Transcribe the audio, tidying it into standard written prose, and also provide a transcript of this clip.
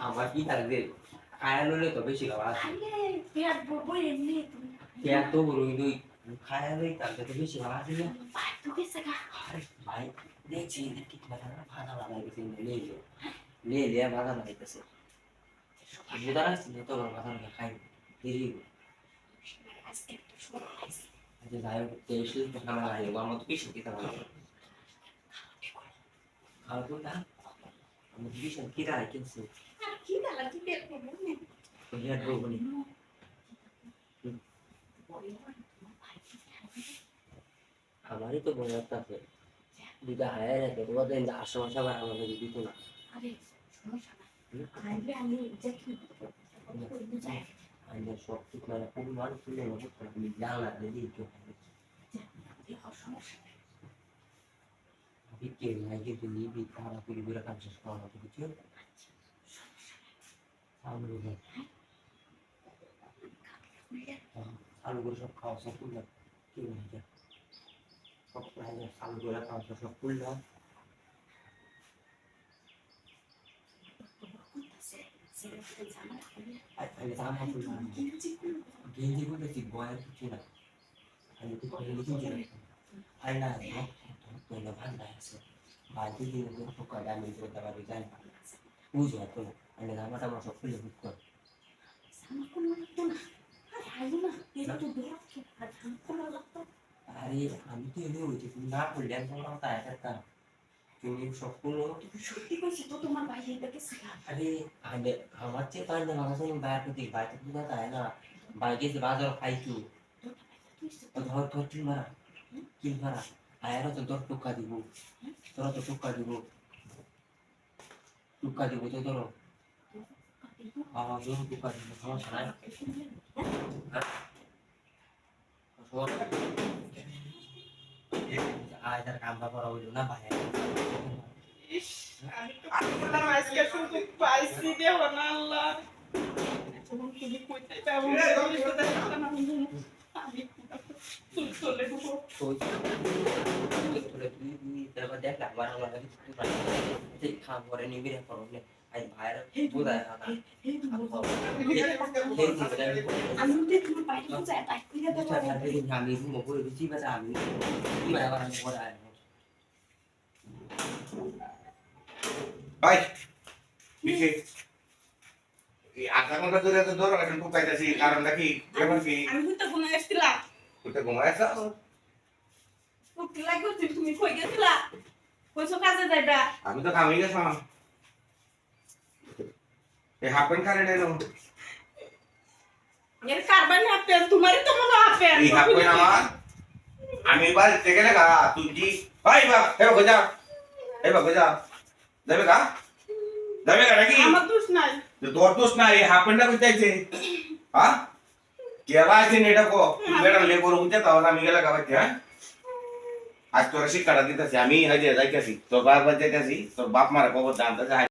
আমার কি থাকবে খায়া লইলে তো বেশি লাভ আছে পেট ভরবো এমনি পেট তো বড় কিন্তু খায়া লই তাহলে তো বেশি লাভ আছে না ভাই তো গেছে গা আরে ভাই দেখছি ঠিক ভালো ভালো লাগাইতেছে লে ভালো লাগাইতেছে বুঝা আসছে না তো ভালো লাগা খাই দেরি আজকে তো শুরু হইছে আচ্ছা যাই হোক টেস্ট তো ভালো লাগে আমার তো বেশি খেতে ভালো লাগে আর তো না আমি বেশি খেতে হয় কিন্তু আর কি দালা কি পেট ভরবো না তো হেড বলবো নি আমারই তো মনে আছে দুটা হায়ার আছে তোমাদের আশেপাশে আবার আমাদের দিত না আরে সমস্যা না আইলে আমি দেখি বুঝাই আমাদের সব ঠিক মানে পরিমাণ তুলে নেবো তুমি জানলা দিদি একটু সমস্যা নেই বিকে লাগে দিলি বি তারা পুরি পুরা কাজ শেষ করা হবে কিছু আলু আলু করে সব খাওয়া সব করলাম কি বলছে সব আলু করে খাওয়া সব করলাম গেঞ্জি করতেছি বয়ের কিছু না আমি তো গেঞ্জি আর না তোমরা ভালো আছে বাড়িতে গিয়ে তো কয়টা আমি করতে পারবি জানি বুঝো তো আমি জামাটা আমার সব খুলে বুক কর আরে আমি তো এনে হয়েছি তুমি না করলে আমি তোমার কথা একটা তুমি সব কোনো সত্যি কইছি তো তোমার ভাই এটা গেছে আরে আমার চেয়ে পারলে আমার সঙ্গে বাইরে থেকে বাইরে থেকে না তাই না বাইরে যে বাজার খাইছু ধর ধর কি মারা আয়ারও তো তোর টুকা দিব তোরা তো টুকা দিব তো ধরো আমার জন্য টুকা দিব সমস্যা নাই আয়ার কামটা করা হইল না বাইরে আমি তো বললাম আজকে শুধু পাইছি দেব না আল্লাহ যখন তুমি কইতে পাবো আমি চলে দেবো তুই তারপর দেখ লাগবার লাগে তুই খাম করে নিবি রে করলে আই ভাইয়ের বোঝায় না আমি তো তোমার বাইরে বুঝাই তাই কইরা দেবো আমি রুম করে দিছি বাস আমি কি বাবা আমি করে আয় ভাই বিশে এই আধা ঘন্টা ধরে তো ধরো এখন ঢুকাইতেছি কারণটা কি ব্যাপার কি আমি তো ঘুমাই আসছিলাম কোথায় ঘুমাইছ উঠতে লাগবে তুমি কই গেছিলা কইছো কাজে যাইবা আমি তো কামে গেছিলাম এই হাফ প্যান্ট কারে নেন এর কারবান হাতে তোমারই তো মনে হাতে এই হাফ প্যান্ট আমার আমি বাড়ি থেকে লাগা তুই জি ভাই বা হেবা কই যা যাবে কা নাকি আমার দোষ নাই তোর দোষ না এই হাফ প্যান্টটা কই চাইছে হ্যাঁ কেলা আছে নেটা কো বেটা লেবর উঠে তাও আমি গেলা গাবাইতে হ্যাঁ আজ তোর শিক্ষাটা দিতেছি আমি হাজে যাইতেছি তোর বারবার যাইতেছি তোর বাপ মারা কবর জানতেছে